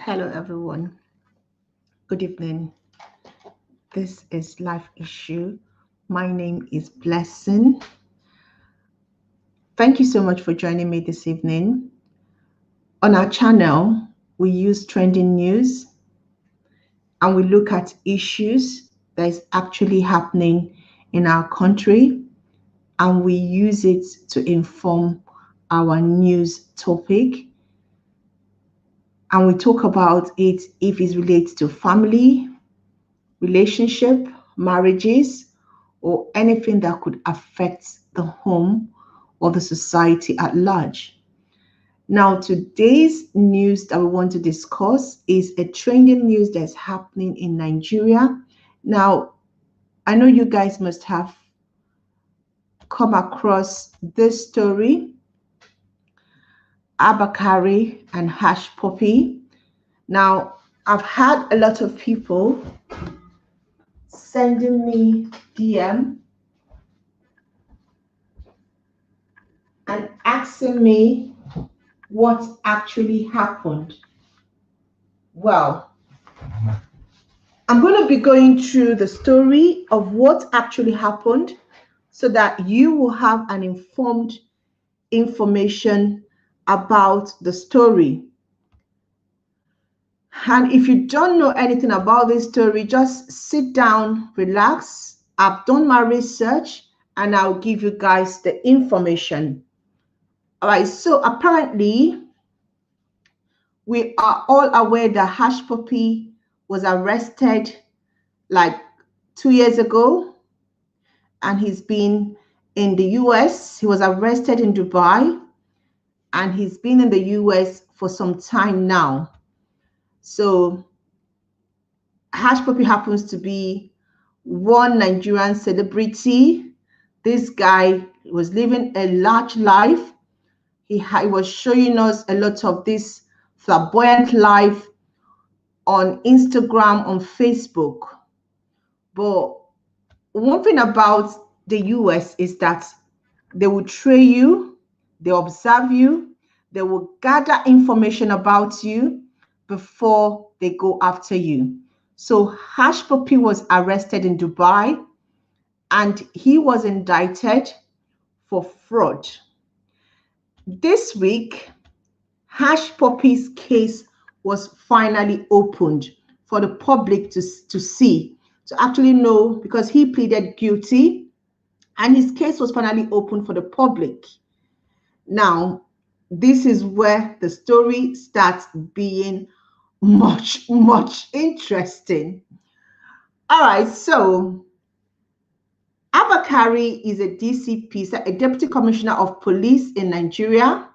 Hello, everyone. Good evening. This is Life Issue. My name is Blessing. Thank you so much for joining me this evening. On our channel, we use trending news and we look at issues that is actually happening in our country and we use it to inform our news topic. And we talk about it if it relates to family, relationship, marriages, or anything that could affect the home or the society at large. Now, today's news that we want to discuss is a trending news that's happening in Nigeria. Now, I know you guys must have come across this story, Abba Kayri and Hushpuppi. Now, I've had a lot of people sending me DM and asking me what actually happened. Well, I'm going to be going through the story of what actually happened so that you will have an informed information about the story. And if you don't know anything about this story, just sit down, relax. I've done my research and I'll give you guys the information. All right, so apparently we are all aware that Hushpuppi was arrested like 2 years ago, and he's been in the US. He was arrested in Dubai, and he's been in the US for some time now. So Hushpuppi happens to be one Nigerian celebrity. This guy was living a large life. He was showing us a lot of this flamboyant life on Instagram, on Facebook. But one thing about the US is that they will train you, they observe you, they will gather information about you before they go after you. So Hushpuppi was arrested in Dubai and he was indicted for fraud. This week, Hushpuppi's case was finally opened for the public to see, to actually know, because he pleaded guilty and his case was finally opened for the public. Now, this is where the story starts being much interesting. All right, so Abba Kayri is a DCP, a Deputy Commissioner of Police in Nigeria.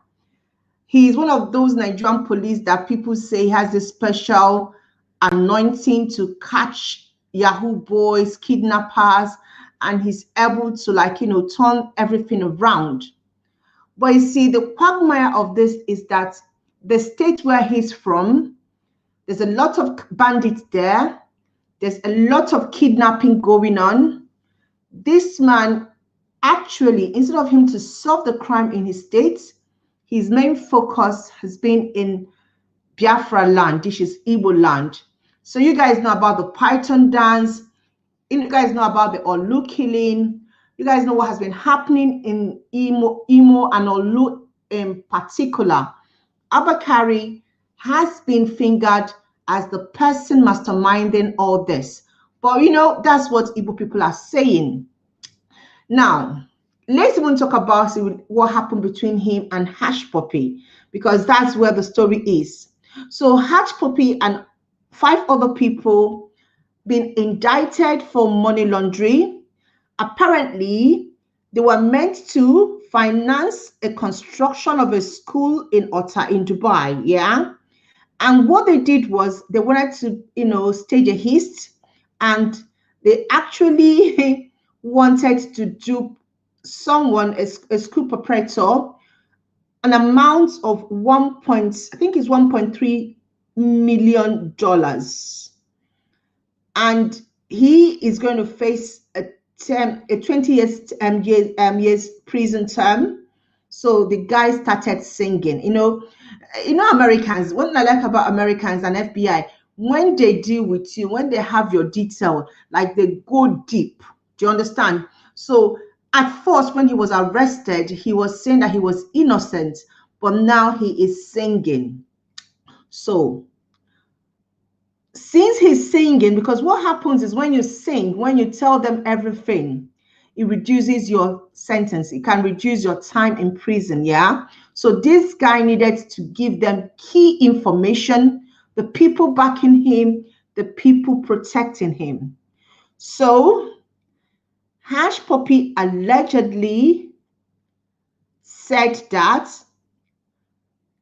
He is one of those Nigerian police that people say has a special anointing to catch Yahoo boys, kidnappers, and he's able to turn everything around. But you see, the quagmire of this is that the state where he's from, there's a lot of bandits there. There's a lot of kidnapping going on. This man, actually, instead of him to solve the crime in his state, his main focus has been in Biafra land, which is Igbo land. So you guys know about the Python dance. You guys know about the Olu killing. You guys know what has been happening in Imo and Olu in particular. Abba Kayri has been fingered as the person masterminding all this. But that's what Igbo people are saying. Now, let's even talk about what happened between him and Hushpuppi, because that's where the story is. So Hushpuppi and 5 other people been indicted for money laundering. Apparently, they were meant to finance a construction of a school in Dubai, yeah? And what they did was they wanted to, stage a heist, and they actually wanted to dupe someone, a school proprietor, an amount of $1.3 million. And he is going to face a 20 years prison term. So the guy started singing. Americans, what I like about Americans and FBI, when they deal with you, when they have your detail, like they go deep. Do you understand? So at first, when he was arrested, he was saying that he was innocent, but now he is singing. So since he's singing, because what happens is when you sing, when you tell them everything, it reduces your sentence. It can reduce your time in prison. Yeah. So this guy needed to give them key information, the people backing him, the people protecting him. So Hushpuppi allegedly said that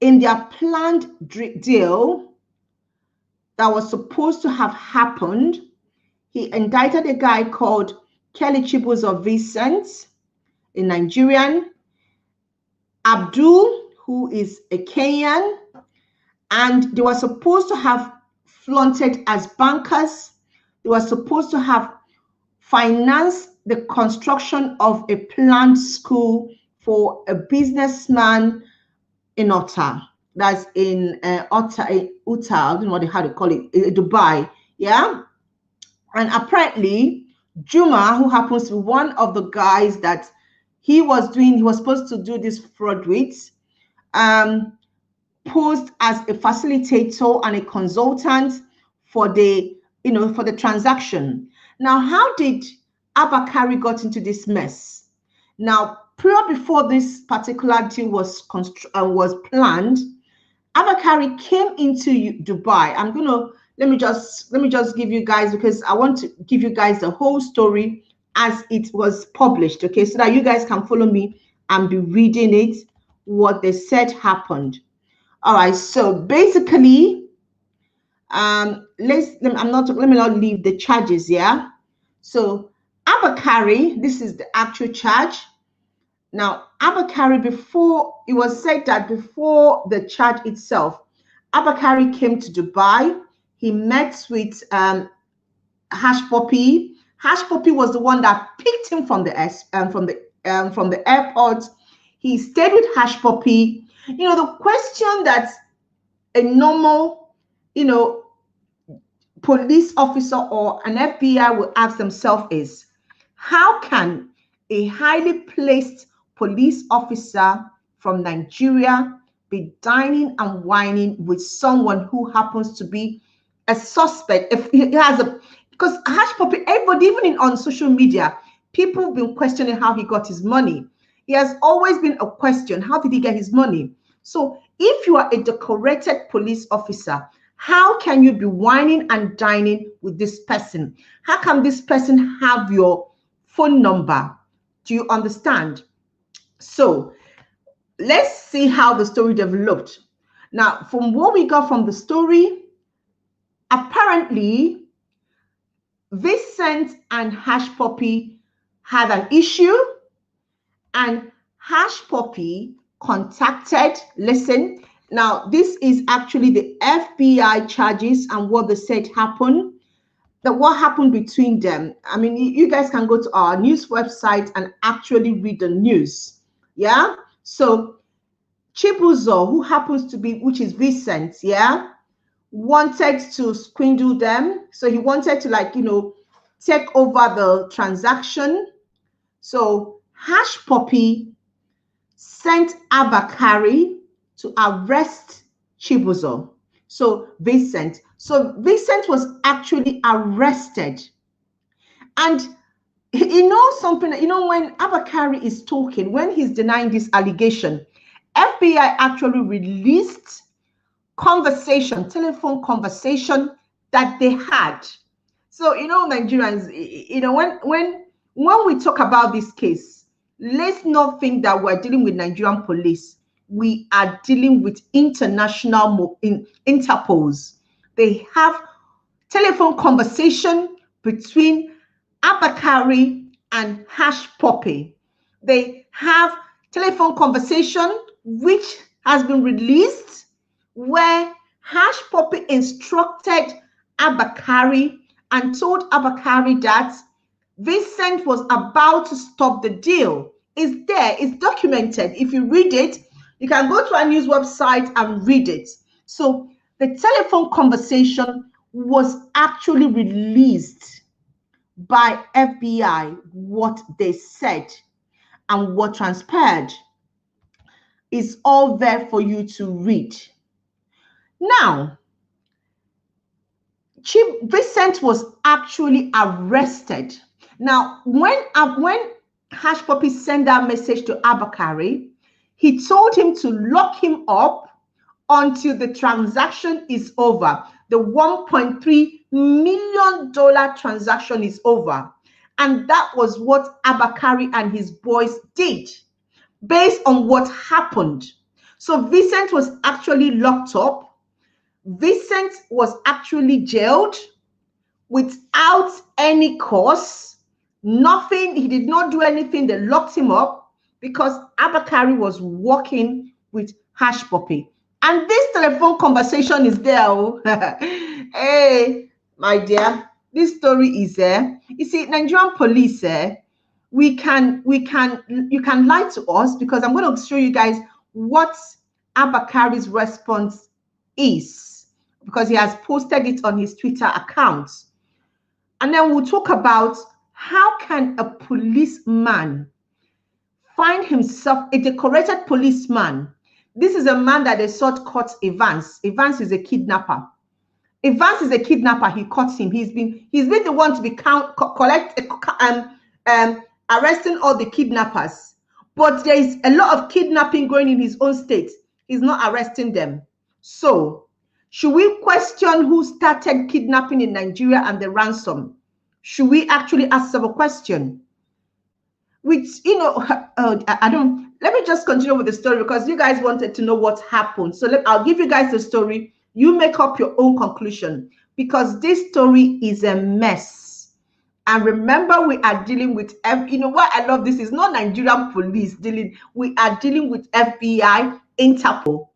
in their planned deal that was supposed to have happened, he indicted a guy called Kelly Chibuzo Vincent, a Nigerian, Abdul, who is a Kenyan, and they were supposed to have flaunted as bankers. They were supposed to have financed the construction of a planned school for a businessman in Utah. That's in Utah, I don't know how to call it, Dubai. Yeah. And apparently, Juma, who happens to be one of the guys that he was supposed to do this fraud with, posed as a facilitator and a consultant for the transaction. Now, how did Abba Kayri got into this mess? Now, prior before this particular deal was planned, Abba Kayri came into Dubai. Let me just give you guys, because I want to give you guys the whole story as it was published, okay, so that you guys can follow me and be reading it, what they said happened. All right, so basically, let me not leave the charges. Yeah, so Abba Kayri, this is the actual charge. Now, Abba Kayri, before it was said that before the charge itself, Abba Kayri came to Dubai. He met with Hushpuppi. Hushpuppi was the one that picked him from the airport. He stayed with Hushpuppi. The question that a normal, police officer or an FBI will ask themselves is, how can a highly placed police officer from Nigeria be dining and whining with someone who happens to be a suspect? If he has because Hushpuppi, everybody, even on social media, people have been questioning how he got his money. He has always been a question. How did he get his money? So if you are a decorated police officer, how can you be whining and dining with this person? How can this person have your phone number? Do you understand? So let's see how the story developed. Now, from what we got from the story, apparently Vincent and Hushpuppi had an issue, and Hushpuppi contacted, listen, now this is actually the FBI charges and what they said happened, that what happened between them. I mean, you guys can go to our news website and actually read the news. Yeah. So Chibuzo, who happens to be, which is Vincent, yeah, wanted to swindle them. So he wanted to take over the transaction. So Hushpuppi sent Abba Kayri to arrest Chibuzo. So Vincent was actually arrested. And something, when Abba Kayri is talking, when he's denying this allegation, FBI actually released telephone conversation that they had. So, Nigerians, when we talk about this case, let's not think that we're dealing with Nigerian police. We are dealing with international Interpols. They have telephone conversation between Abba Kayri and Hushpuppi. They have telephone conversation which has been released, where Hushpuppi instructed Abba Kayri and told Abba Kayri that Vincent was about to stop the deal. It's there, it's documented. If you read it, You can go to a news website and read it. So the telephone conversation was actually released by FBI, what they said and what transpired is all there for you to read. Now, Chief Vincent was actually arrested. Now, when Hushpuppi sent that message to Abba Kayri, he told him to lock him up until the transaction is over. The $1.3 million transaction is over. And that was what Abba Kayri and his boys did based on what happened. So Vincent was actually locked up. Vincent was actually jailed without any cause. Nothing. He did not do anything. They locked him up because Abba Kayri was working with Hushpuppi. And this telephone conversation is there. Oh. Hey, my dear, this story is there. You see, Nigerian police, you can lie to us because I'm going to show you guys what Abba Kayri's response is because he has posted it on his Twitter account. And then we'll talk about how can a policeman find himself a decorated policeman. This is a man that they sought caught Evans. Evans is a kidnapper. Evans is a kidnapper. He caught him. He's been the one to be arresting all the kidnappers. But there is a lot of kidnapping going in his own state. He's not arresting them. So, should we question who started kidnapping in Nigeria and the ransom? Should we actually ask a question? Which, I don't, let me just continue with the story because you guys wanted to know what happened. So I'll give you guys the story. You make up your own conclusion because this story is a mess. And remember, we are dealing with, what I love this is not Nigerian police dealing, we are dealing with FBI, Interpol.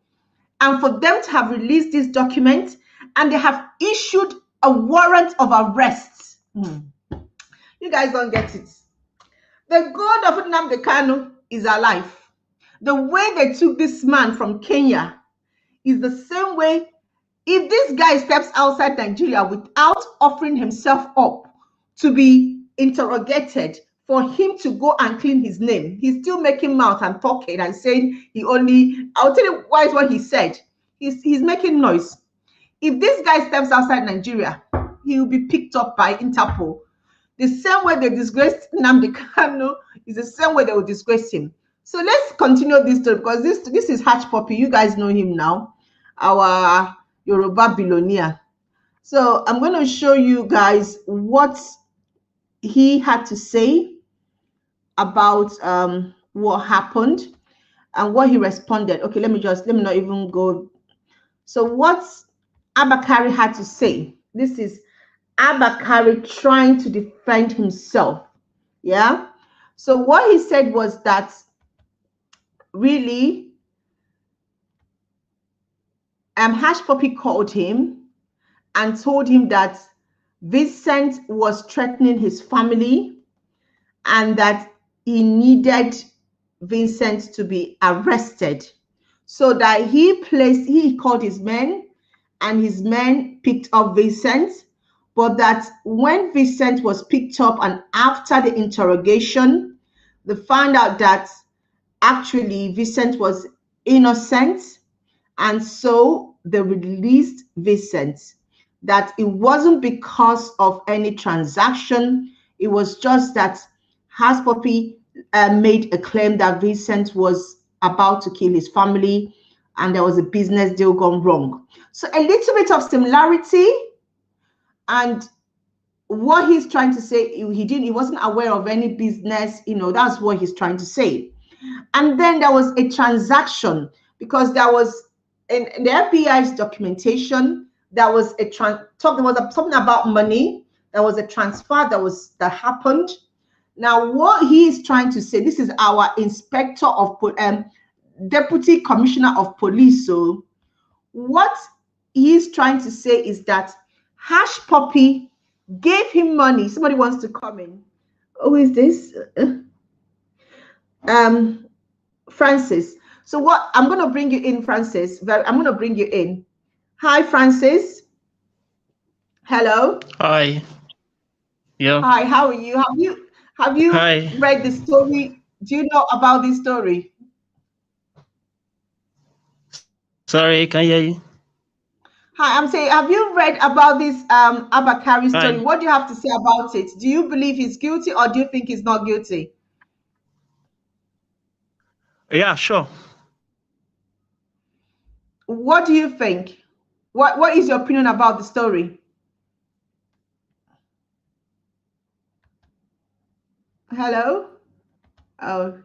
And for them to have released this document and they have issued a warrant of arrest. You guys don't get it. The God of Nnamdi Kanu is alive. The way they took this man from Kenya is the same way. If this guy steps outside Nigeria without offering himself up to be interrogated for him to go and clean his name, he's still making mouth and talking and saying I'll tell you why is what he said. He's making noise. If this guy steps outside Nigeria, he will be picked up by Interpol. The same way they disgraced Nnamdi Kanu is the same way they will disgrace him. So let's continue this story because this is Hushpuppi. You guys know him now, our Yoruba billionaire. So I'm going to show you guys what he had to say about what happened and what he responded. Okay, let me not even go. So what Abba Kayri had to say. This is Abba Kayri trying to defend himself. Yeah. So what he said was that really Hushpuppi called him and told him that Vincent was threatening his family and that he needed Vincent to be arrested. So that he called his men and his men picked up Vincent. But that when Vincent was picked up and after the interrogation, they found out that actually Vincent was innocent. And so they released Vincent. That it wasn't because of any transaction. It was just that Hushpuppi made a claim that Vincent was about to kill his family and there was a business deal gone wrong. So a little bit of similarity. And what he's trying to say, he wasn't aware of any business, that's what he's trying to say. And then there was a transaction because there was in the FBI's documentation, there was something about money. There was a transfer that happened. Now, what he is trying to say, this is our inspector of deputy commissioner of police. So what he is trying to say is that Hushpuppi gave him money. Somebody wants to come in. Who is this? Francis. So what, I'm going to bring you in, Francis. I'm going to bring you in. Hi, Francis. Hello. Hi. Yeah. Hi, how are you? Have you Hi. read the story? Do you know about this story? Sorry, can you hear you? Hi, I'm saying, have you read about this Abba Kayri story? Hi. What do you have to say about it? Do you believe he's guilty or do you think he's not guilty? Yeah, sure. What do you think? What is your opinion about the story? Hello? Oh,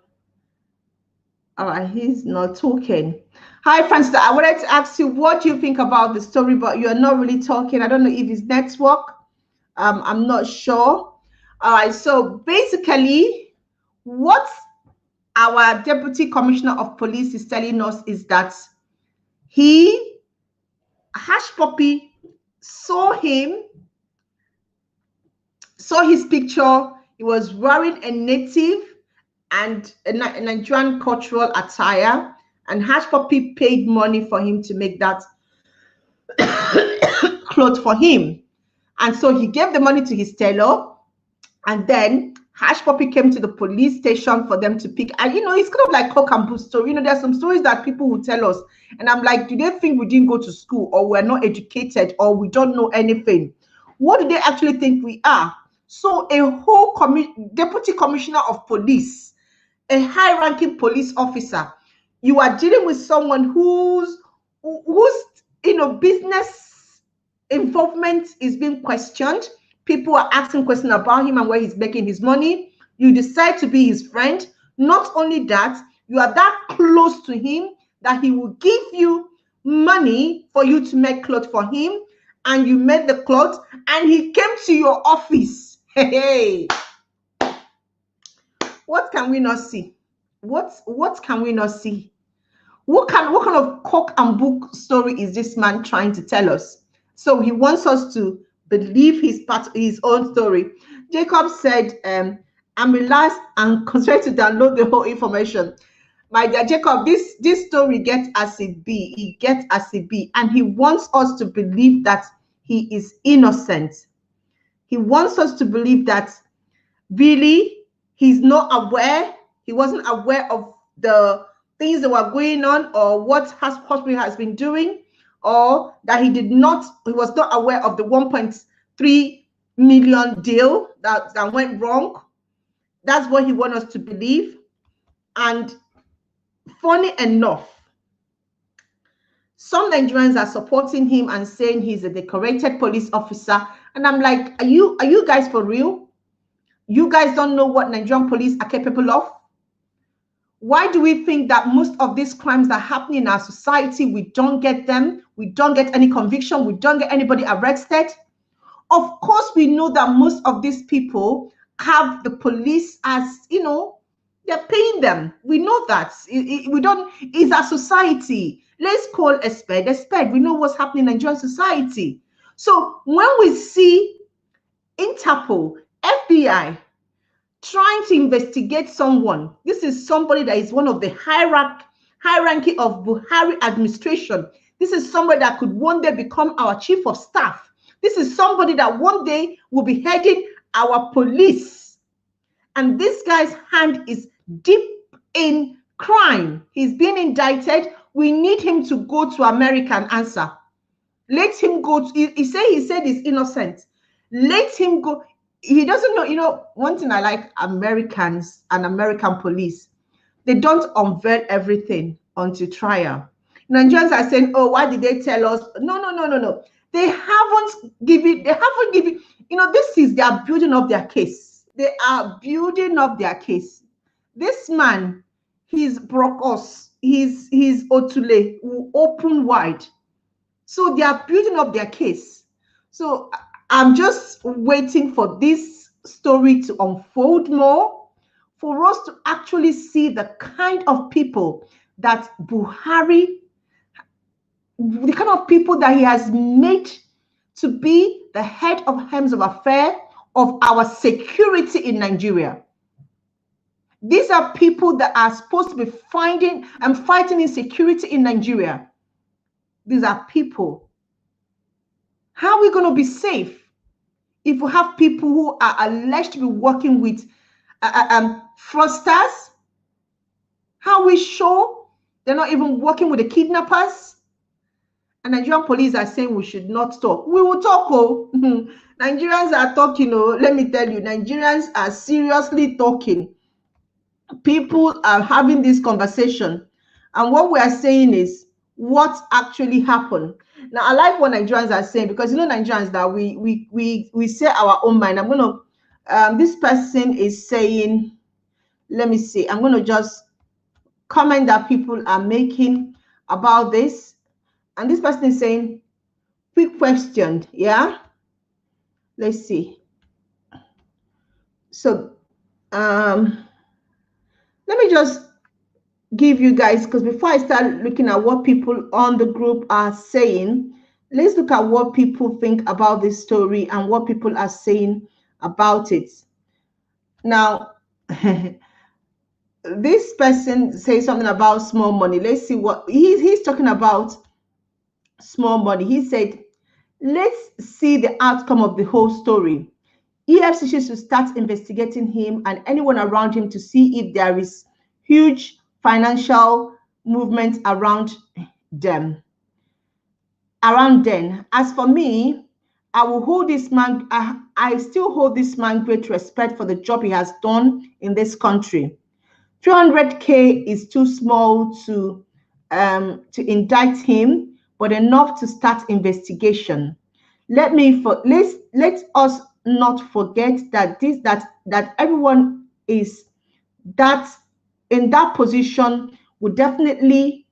all right, he's not talking. Hi, Francis. I wanted to ask you what you think about the story, but you're not really talking. I don't know if it's network. I'm not sure. All right, so basically, what our deputy commissioner of police is telling us is that he, Hushpuppi, saw him, saw his picture. He was wearing a native and a Nigerian cultural attire, and Hushpuppi paid money for him to make that clothes for him. And so he gave the money to his tailor, and then Hushpuppi came to the police station for them to pick. And it's kind of like cock and bull story. There's some stories that people will tell us, and I'm like, do they think we didn't go to school, or we're not educated, or we don't know anything? What do they actually think we are? So a whole deputy commissioner of police, a high-ranking police officer, you are dealing with someone whose business involvement is being questioned. People are asking questions about him and where he's making his money. You decide to be his friend. Not only that, you are that close to him that he will give you money for you to make clothes for him, and you made the clothes, and he came to your office. Hey, what can we not see? What can we not see? What kind of cock and bull story is this man trying to tell us? So he wants us to believe his own story. Jacob said, I'm relaxed and concentrated to download the whole information. My dear Jacob, this story gets as it be. He gets as it be, and he wants us to believe that he is innocent. He wants us to believe that really he's not aware, he wasn't aware of the things that were going on, or what hospital has been doing, or that he was not aware of the 1.3 million deal that went wrong. That's what he wants us to believe. And funny enough, some Nigerians are supporting him and saying he's a decorated police officer, and I'm like, are you guys for real? You guys don't know what Nigerian police are capable of? Why do we think that most of these crimes that are happening in our society, we don't get them, we don't get any conviction, we don't get anybody arrested? Of course, we know that most of these people have the police as, they're paying them. We know that. We don't, it's our society. Let's call a spade a spade. We know what's happening in Nigerian society. So when we see Interpol, FBI, trying to investigate someone, this is somebody that is one of the hierarchy of Buhari administration. This is somebody that could one day become our chief of staff. This is somebody that one day will be heading our police. And this guy's hand is deep in crime. He's been indicted. We need him to go to America and answer. Let him go. He said he's innocent. Let him go. He doesn't know. One thing I like Americans and American police, they don't unveil everything until trial. Nigerians are saying, oh, why did they tell us? No, no, no, no, no. They haven't given, this is, they are building up their case. They are building up their case. This man, he's broke us. He's Otule, will open wide. So they are building up their case. So I'm just waiting for this story to unfold more, for us to actually see the kind of people that Buhari, the kind of people that he has made to be the head of Hems of Affair of our security in Nigeria. These are people that are supposed to be finding and fighting insecurity in Nigeria. These are people. How are we going to be safe if we have people who are alleged to be working with fraudsters? How are we sure they're not even working with the kidnappers? And Nigerian police are saying we should not talk. We will talk, oh. Nigerians are talking, oh. Let me tell you, Nigerians are seriously talking. People are having this conversation. And what we are saying is what actually happened. Now, I like what Nigerians are saying, because you know Nigerians that we say our own mind. I'm gonna this person is saying, let me see, I'm gonna just comment that people are making about this. And this person is saying, quick question, yeah. Let's see. So let me just give you guys, because before I start looking at what people on the group are saying, let's look at what people think about this story and what people are saying about it. Now, this person says something about small money. Let's see what he's talking about. Small money. He said, let's see the outcome of the whole story. EFCC should start investigating him and anyone around him to see if there is huge financial movement around them. Around them. As for me, I will hold this man, I still hold this man great respect for the job he has done in this country. 300K is too small to indict him, but enough to start investigation. Let us not forget that that everyone is that in that position would definitely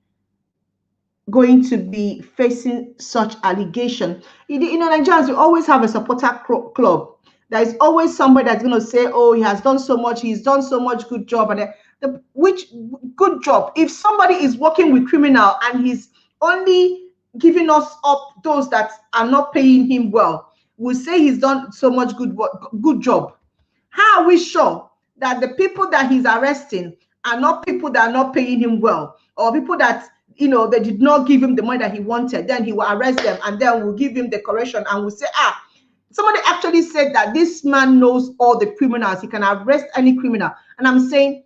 going to be facing such allegation. You know, Nigerians, we always have a supporter club. There is always somebody that's going to say, oh, he has done so much, he's done so much good job. And which good job? If somebody is working with criminal and he's only giving us up those that are not paying him well, we'll say he's done so much good job. How are we sure that the people that he's arresting are not people that are not paying him well, or people that, you know, they did not give him the money that he wanted? Then he will arrest them, and then we'll give him the correction, and we'll say, somebody actually said that this man knows all the criminals, he can arrest any criminal. And I'm saying,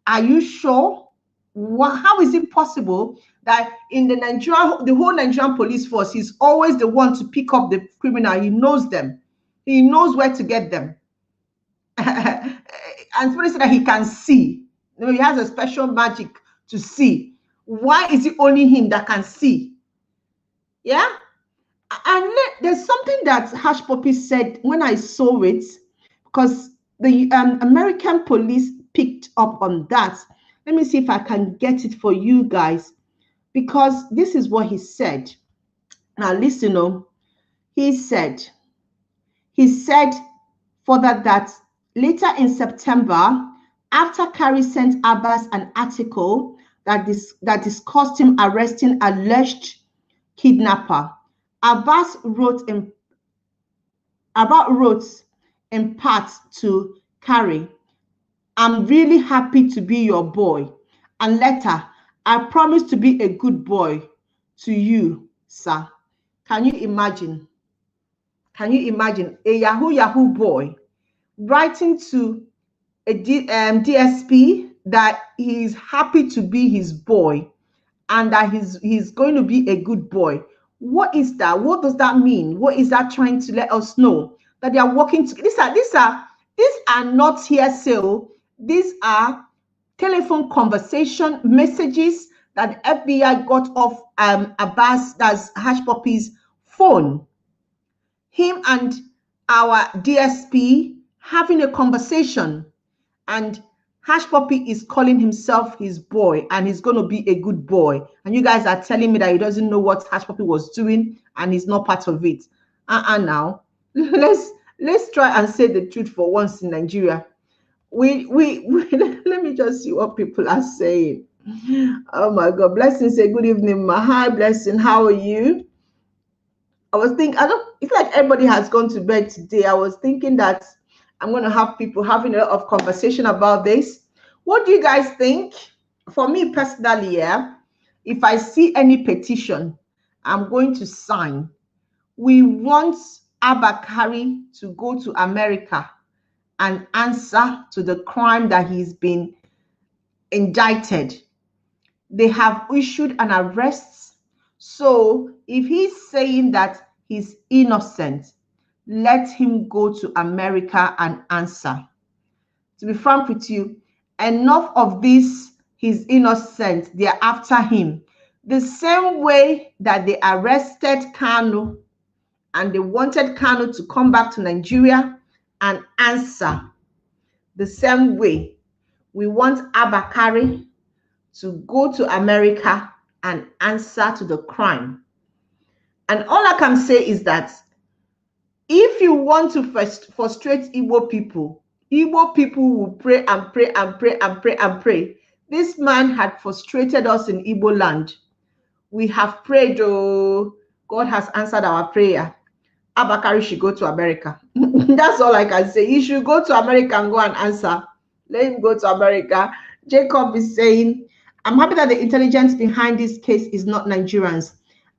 are you sure? How is it possible that in the whole Nigerian police force, he's always the one to pick up the criminal? He knows them, he knows where to get them. And somebody said that he can see. You know, he has a special magic to see. Why is it only him that can see? Yeah. And there's something that Hushpuppi said when I saw it, because the American police picked up on that. Let me see if I can get it for you guys, because this is what he said. Now listen, he said further that later in September, after Kayri sent Abbas an article that discussed him arresting alleged kidnapper, Abbas wrote in part to Kayri, I'm really happy to be your boy. And later, I promise to be a good boy to you, sir. Can you imagine? Can you imagine a Yahoo boy writing to a DSP that he's happy to be his boy and that he's going to be a good boy? What is that? What does that mean? What is that trying to let us know? That they are working together. These are not hearsay. These are telephone conversation messages that the FBI got off Abbas, that's Hushpuppi's phone. Him and our DSP having a conversation, and Hushpuppi is calling himself his boy, and he's going to be a good boy. And you guys are telling me that he doesn't know what Hushpuppi was doing and he's not part of it. Now let's try and say the truth for once in Nigeria. We let me just see what people are saying. Oh my God, Blessing say good evening, ma. Hi Blessing, how are you? I was thinking, it's like everybody has gone to bed today. I was thinking that I'm going to have people having a lot of conversation about this. What do you guys think? For me personally, yeah, if I see any petition, I'm going to sign. We want Abba Kayri to go to America and answer to the crime that he's been indicted. They have issued an arrest. So if he's saying that he's innocent, let him go to America and answer. To be frank with you, enough of this, he's innocent, they're after him. The same way that they arrested Kanu and they wanted Kanu to come back to Nigeria and answer. The same way, we want Abba Kayri to go to America and answer to the crime. And all I can say is that if you want to frustrate Igbo people will pray and pray and pray and pray and pray. This man had frustrated us in Igbo land. We have prayed, oh, God has answered our prayer. Abba Kayri should go to America. That's all I can say. He should go to America and go and answer. Let him go to America. Jacob is saying, I'm happy that the intelligence behind this case is not Nigerians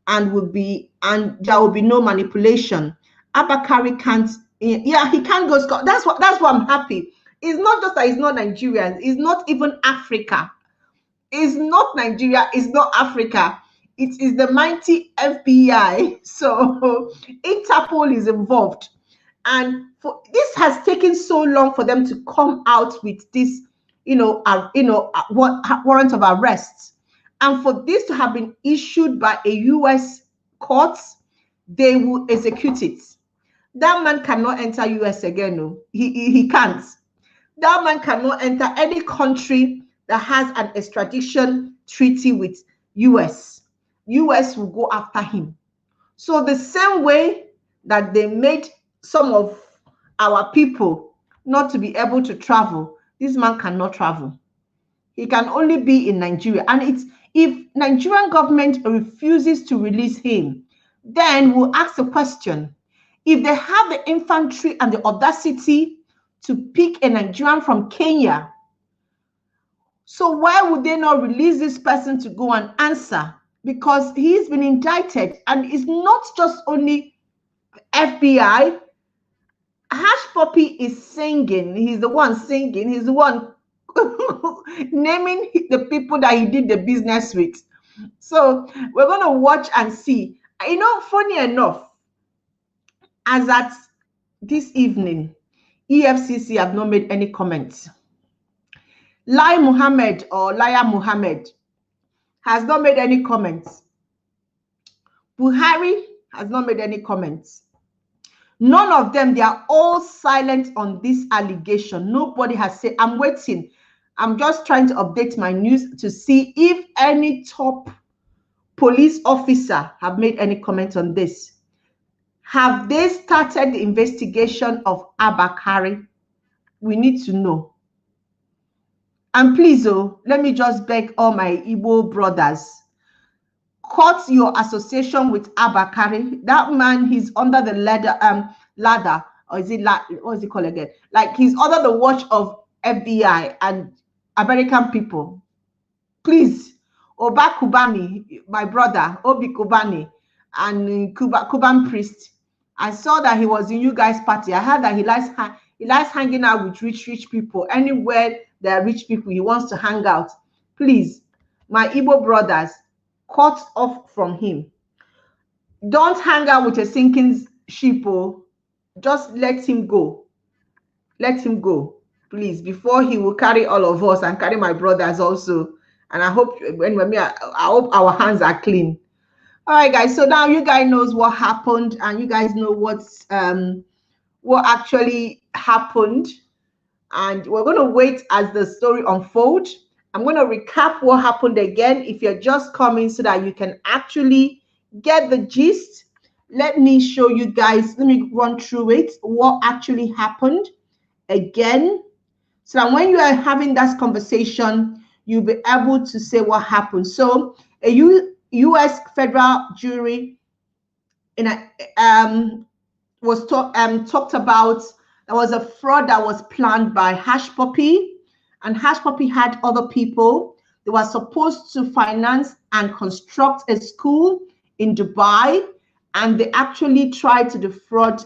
and there will be no manipulation. Abba Kayri can't, yeah, he can't go Scott. That's what I'm happy. It's not just that he's not Nigerian, it's not even Africa. It's not Nigeria, it's not Africa. It is the mighty FBI. So Interpol is involved. And this has taken so long for them to come out with this, warrant of arrest. And for this to have been issued by a US court, they will execute it. That man cannot enter US again. No, he can't. That man cannot enter any country that has an extradition treaty with US. US will go after him. So the same way that they made some of our people not to be able to travel, this man cannot travel. He can only be in Nigeria. And if Nigerian government refuses to release him, then we'll ask the question, if they have the infantry and the audacity to pick a Nigerian from Kenya, so why would they not release this person to go and answer? Because he's been indicted, and it's not just only FBI. Hushpuppi is singing. He's the one singing. He's the one naming the people that he did the business with. So we're going to watch and see. Funny enough, as at this evening, EFCC have not made any comments. Lai Muhammad or Laya Muhammad has not made any comments. Buhari has not made any comments. None of them, they are all silent on this allegation. Nobody has said, I'm waiting. I'm just trying to update my news to see if any top police officer have made any comment on this. Have they started the investigation of Abba Kayri? We need to know. And please, let me just beg all my Igbo brothers, cut your association with Abba Kayri. That man, he's under the ladder, or is it what is it called again? Like, he's under the watch of FBI and American people. Please, Oba Kubani, my brother, Obi Kubani, and Kuban priest. I saw that he was in you guys' party. I heard that he likes hanging out with rich people. Anywhere there are rich people, he wants to hang out. Please, my Igbo brothers, cut off from him. Don't hang out with a sinking ship. Just let him go. Let him go, please, before he will carry all of us and carry my brothers also. And I hope I hope our hands are clean. All right, guys. So now you guys knows what happened, and you guys know what actually happened. And we're going to wait as the story unfolds. I'm going to recap what happened again if you're just coming, so that you can actually get the gist. Let me show you guys. Let me run through it, what actually happened again, so that when you are having that conversation, you'll be able to say what happened. So a U.S. federal jury was talked about. There was a fraud that was planned by Hushpuppi, and Hushpuppi had other people. They were supposed to finance and construct a school in Dubai, and they actually tried to defraud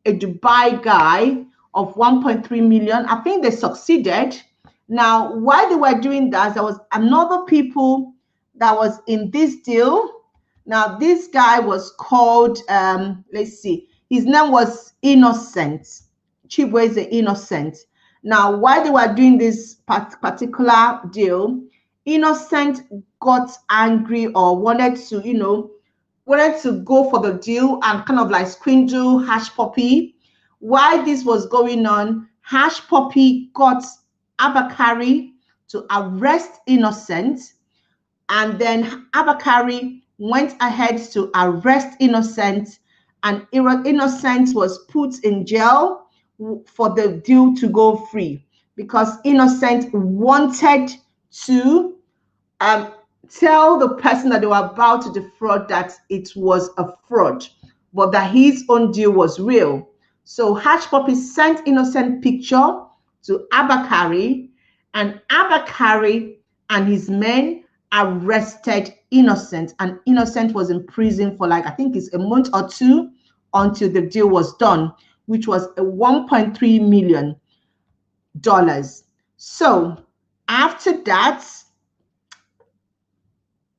a Dubai guy of 1.3 million. I think they succeeded. Now, while they were doing that, there was another people that was in this deal. Now, this guy was called, let's see, his name was Innocent. Chibueze Innocent. Now, while they were doing this particular deal, Innocent got angry or wanted to, wanted to go for the deal and kind of like swindle Hushpuppi. While this was going on, Hushpuppi got Abba Kayri to arrest Innocent, and then Abba Kayri went ahead to arrest Innocent, and Innocent was put in jail for the deal to go free because Innocent wanted to tell the person that they were about to defraud that it was a fraud, but that his own deal was real. So Hushpuppi sent Innocent picture to Abba Kayri, and Abba Kayri and his men arrested Innocent, and Innocent was in prison for like, I think it's a month or two until the deal was done, which was a $1.3 million. So after that,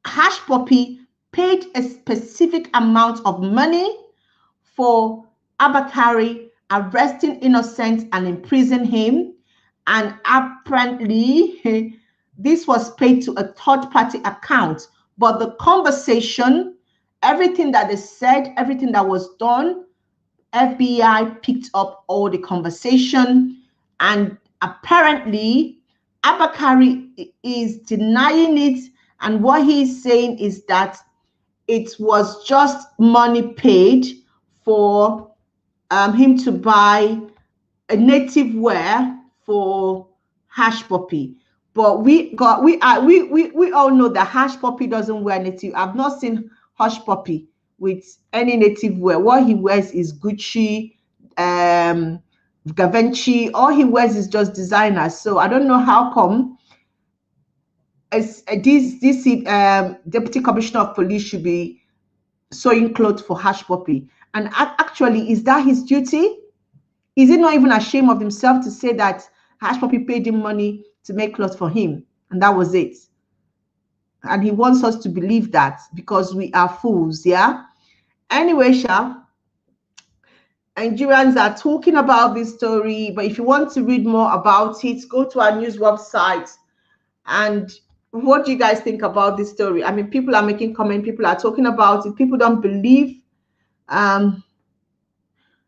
Hushpuppi paid a specific amount of money for Abba Kayri arresting Innocent and imprisoning him. And apparently, this was paid to a third-party account. But the conversation, everything that they said, everything that was done, FBI picked up all the conversation. And apparently, Abba Kayri is denying it. And what he's saying is that it was just money paid for him to buy a native wear for Hushpuppi. But we all know that Hushpuppi doesn't wear native. I've not seen Hushpuppi with any native wear. What he wears is Gucci, Givenchy. All he wears is just designers. So I don't know how come as this deputy commissioner of police should be sewing clothes for Hushpuppi. And actually, is that his duty? Is he not even ashamed of himself to say that Hushpuppi paid him money to make clothes for him, and that was it? And he wants us to believe that because we are fools, yeah? Anyway, Nigerians are talking about this story, but if you want to read more about it, go to our news website. And what do you guys think about this story? I mean, people are making comments, people are talking about it, people don't believe. No,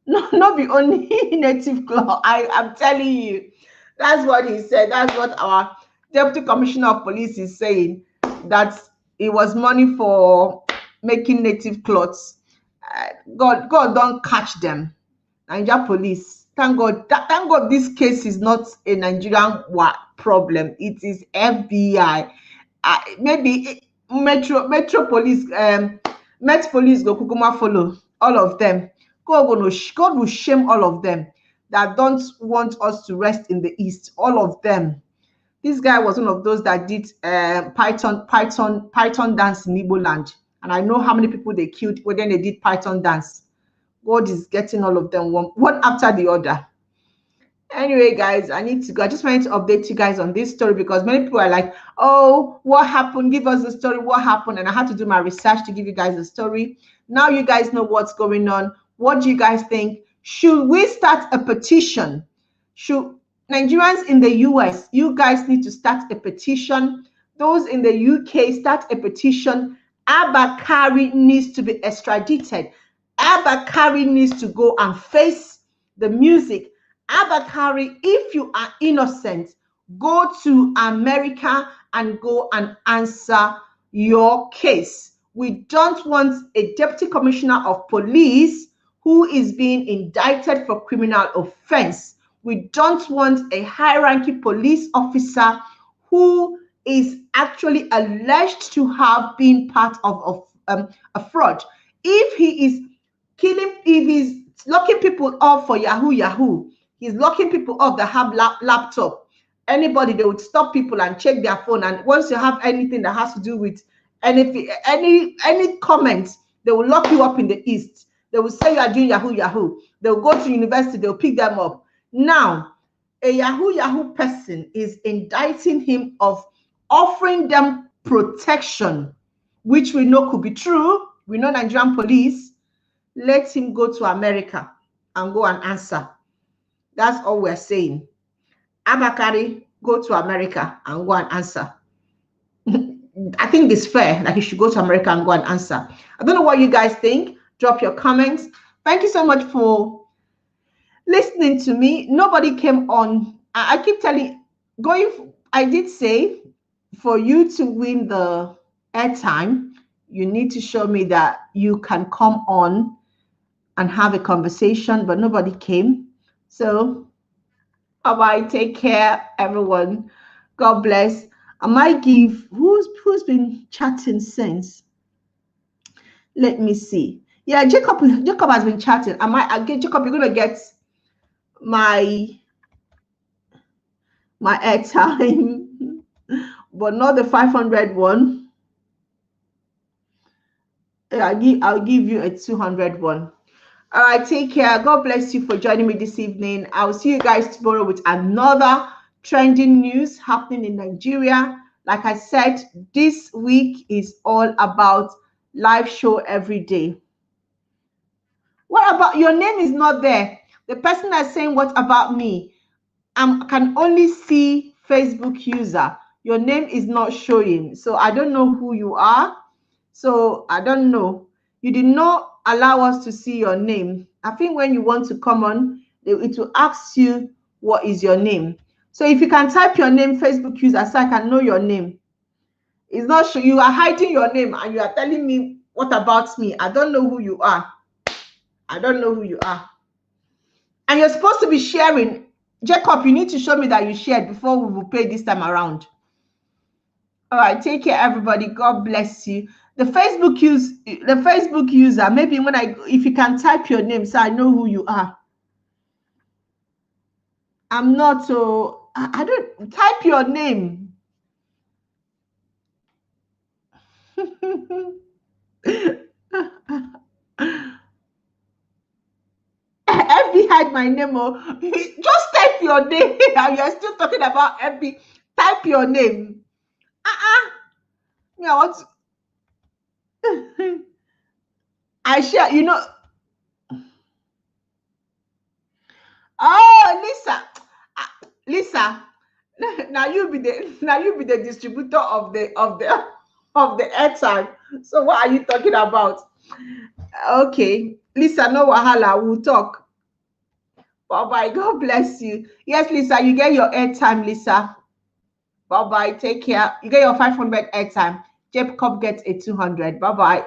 not the only native cloth. I'm telling you, that's what he said. That's what our deputy commissioner of police is saying, that it was money for making native clothes. God don't catch them. Nigeria police. Thank God this case is not a Nigerian problem. It is FBI. Maybe Metro police, Met police go kukuma follow all of them. God will shame all of them that don't want us to rest in the East. All of them. This guy was one of those that did Python dance in Igbo land, and I know how many people they killed when they did Python dance. God is getting all of them one after the other. Anyway, guys, I need to go. I just wanted to update you guys on this story because many people are like, oh, what happened? Give us the story. What happened? And I had to do my research to give you guys the story. Now you guys know what's going on. What do you guys think? Should we start a petition? Should Nigerians in the US, you guys need to start a petition. Those in the UK, start a petition. Abba Kayri needs to be extradited. Abba Kayri needs to go and face the music. Abba Kayri, if you are innocent, go to America and go and answer your case. We don't want a deputy commissioner of police who is being indicted for criminal offense. We don't want a high-ranking police officer who is actually alleged to have been part of a fraud. If he is killing, if he's locking people up for Yahoo, he's locking people up that have laptop anybody, they would stop people and check their phone. And once you have anything that has to do with any comments, they will lock you up in the East. They will say you are doing Yahoo Yahoo. They'll go to university, they'll pick them up. Now, a Yahoo Yahoo person is indicting him of offering them protection, which we know could be true. We know Nigerian police let him go to America and go and answer. That's all we're saying. Abba Kayri, go to America and go and answer. I think it's fair that he should go to America and go and answer. I don't know what you guys think. Drop your comments. Thank you so much for listening to me. Nobody came on. I keep telling, I did say, for you to win the airtime, you need to show me that you can come on and have a conversation, but nobody came. So, bye-bye. Take care, everyone. God bless. I might give, who's been chatting since? Let me see. Yeah, Jacob has been chatting. Jacob, you're gonna get my airtime, but not the 500 one. I'll give you a 200 one. All right, take care. God bless you for joining me this evening. I'll see you guys tomorrow with another trending news happening in Nigeria. Like I said, this week is all about live show every day. What about your name is not there? The person that's saying what about me? I can only see Facebook user. Your name is not showing. So I don't know who you are. So I don't know. You did not allow us to see your name. I think when you want to come on, it will ask you what is your name. So if you can type your name, Facebook user, so I can know your name. It's not sure. You are hiding your name and you are telling me what about me. I don't know who you are. I don't know who you are. And you're supposed to be sharing. Jacob, you need to show me that you shared before we will pay this time around. All right, take care, everybody. God bless you. The Facebook user, maybe if you can type your name so I know who you are. I'm not so I don't type your name. FB hide my name. Just type your name. You're still talking about FB. Type your name. Yeah, what? I share, Oh, Lisa, now you be the distributor of the airtime. So what are you talking about? Okay, Lisa, no wahala, we'll talk. Bye bye. God bless you. Yes, Lisa, you get your airtime, Lisa. Bye bye. Take care. You get your 500 airtime. Jacob gets a 200. Bye bye.